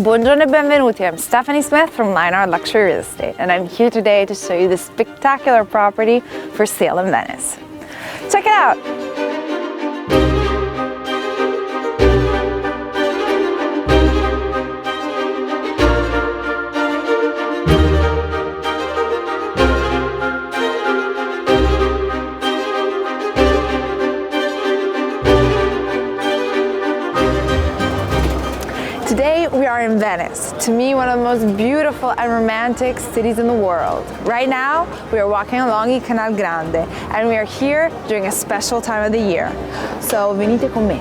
Buongiorno e benvenuti, I'm Stefanie Smith from Lionard Luxury Real Estate, and I'm here today to show you this spectacular property for sale in Venice. Check it out! Today we are in Venice, to me one of the most beautiful and romantic cities in the world. Right now we are walking along the Canal Grande and we are here during a special time of the year. So venite con me.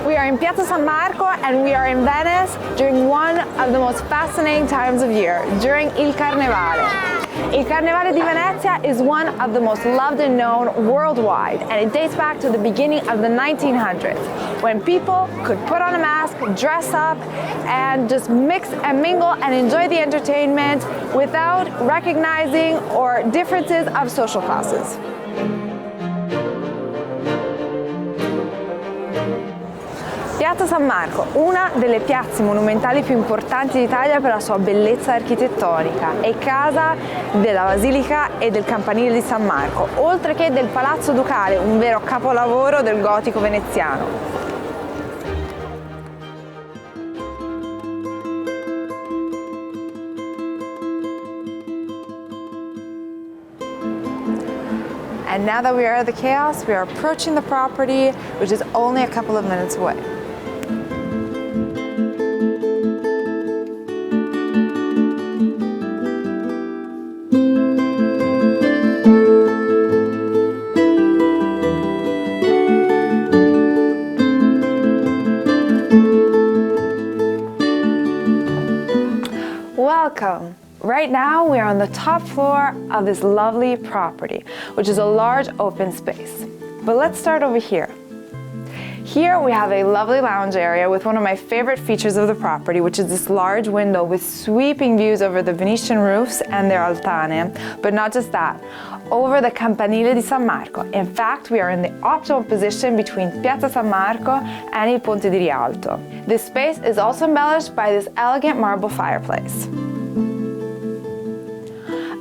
We are in Piazza San Marco and we are in Venice during one of the most fascinating times of year, during Il Carnevale. Il Carnevale di Venezia is one of the most loved and known worldwide, and it dates back to the beginning of the 1900s, when people could put on a mask, dress up, and just mix and mingle and enjoy the entertainment without recognizing or differences of social classes. Piazza San Marco, una delle piazze monumentali più importanti d'Italia per la sua bellezza architettonica, è casa della Basilica e del Campanile di San Marco, oltre che del Palazzo Ducale, un vero capolavoro del gotico veneziano. And now that we are at the chaos, we are approaching the property, which is only a couple of minutes away. Welcome! Right now we are on the top floor of this lovely property, which is a large open space. But let's start over here. Here we have a lovely lounge area with one of my favorite features of the property, which is this large window with sweeping views over the Venetian roofs and their altane, but not just that, over the Campanile di San Marco. In fact, we are in the optimal position between Piazza San Marco and Il Ponte di Rialto. This space is also embellished by this elegant marble fireplace.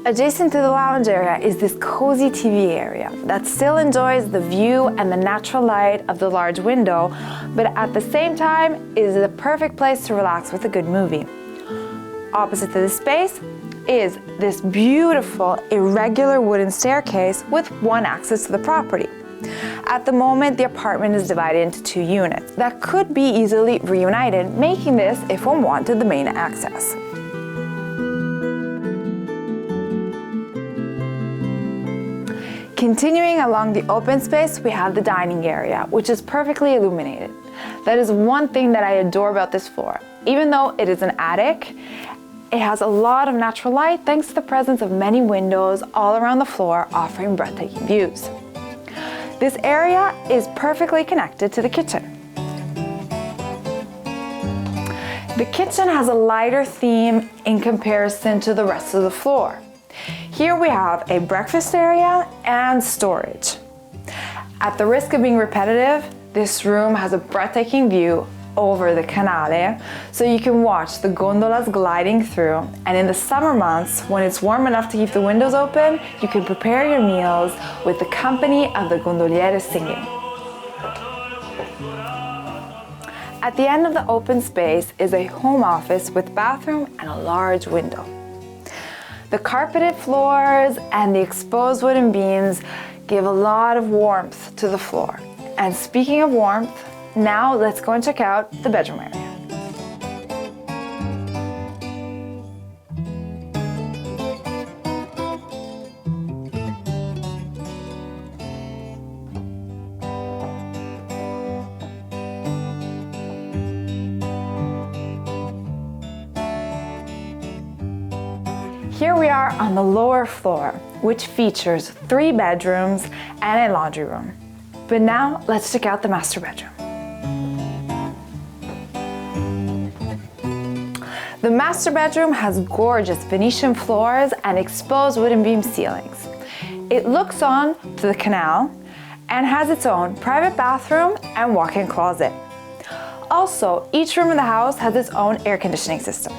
Adjacent to the lounge area is this cozy TV area that still enjoys the view and the natural light of the large window, but at the same time is the perfect place to relax with a good movie. Opposite to this space is this beautiful irregular wooden staircase with one access to the property. At the moment, the apartment is divided into two units that could be easily reunited, making this, if one wanted, the main access. Continuing along the open space, we have the dining area, which is perfectly illuminated. That is one thing that I adore about this floor. Even though it is an attic, it has a lot of natural light thanks to the presence of many windows all around the floor offering breathtaking views. This area is perfectly connected to the kitchen. The kitchen has a lighter theme in comparison to the rest of the floor. Here we have a breakfast area and storage. At the risk of being repetitive, this room has a breathtaking view over the canale, so you can watch the gondolas gliding through, and in the summer months, when it's warm enough to keep the windows open, you can prepare your meals with the company of the gondoliere singing. At the end of the open space is a home office with bathroom and a large window. The carpeted floors and the exposed wooden beams give a lot of warmth to the floor. And speaking of warmth, now let's go and check out the bedroom area. Here we are on the lower floor, which features 3 bedrooms and a laundry room. But now let's check out the master bedroom. The master bedroom has gorgeous Venetian floors and exposed wooden beam ceilings. It looks on to the canal and has its own private bathroom and walk-in closet. Also, each room in the house has its own air conditioning system.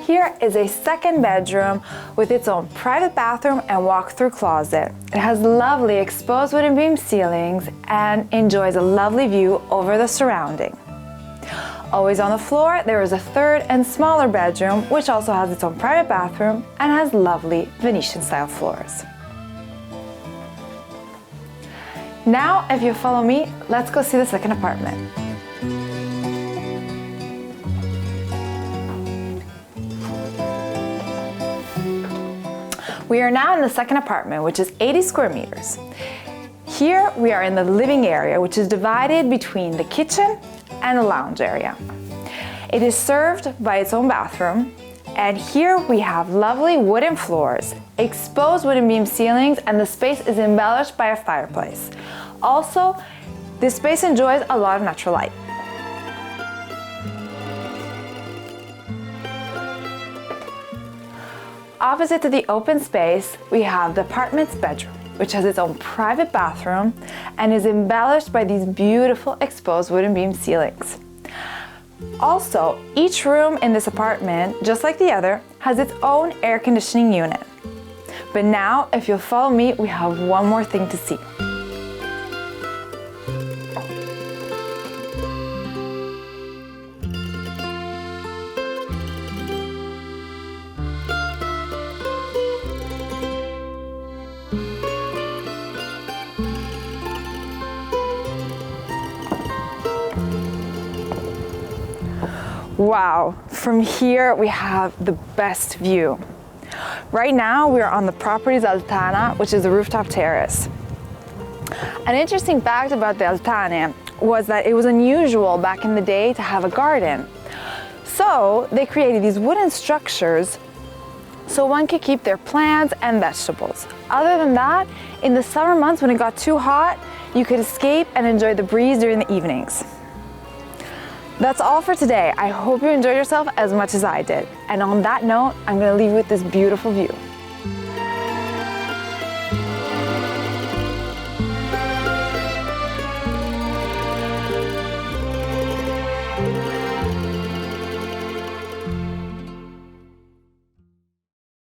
Here is a second bedroom with its own private bathroom and walk-through closet. It has lovely exposed wooden beam ceilings and enjoys a lovely view over the surrounding. Always on the floor, there is a third and smaller bedroom, which also has its own private bathroom and has lovely Venetian-style floors. Now, if you follow me, let's go see the second apartment. We are now in the second apartment, which is 80 square meters. Here we are in the living area, which is divided between the kitchen and the lounge area. It is served by its own bathroom, and here we have lovely wooden floors, exposed wooden beam ceilings, and the space is embellished by a fireplace. Also, this space enjoys a lot of natural light. Opposite to the open space, we have the apartment's bedroom, which has its own private bathroom and is embellished by these beautiful exposed wooden beam ceilings. Also, each room in this apartment, just like the other, has its own air conditioning unit. But now, if you'll follow me, we have one more thing to see. Wow, from here we have the best view. Right now we are on the property's Altana, which is a rooftop terrace. An interesting fact about the Altane was that it was unusual back in the day to have a garden. So they created these wooden structures so one could keep their plants and vegetables. Other than that, in the summer months when it got too hot, you could escape and enjoy the breeze during the evenings. That's all for today. I hope you enjoyed yourself as much as I did. And on that note, I'm going to leave you with this beautiful view.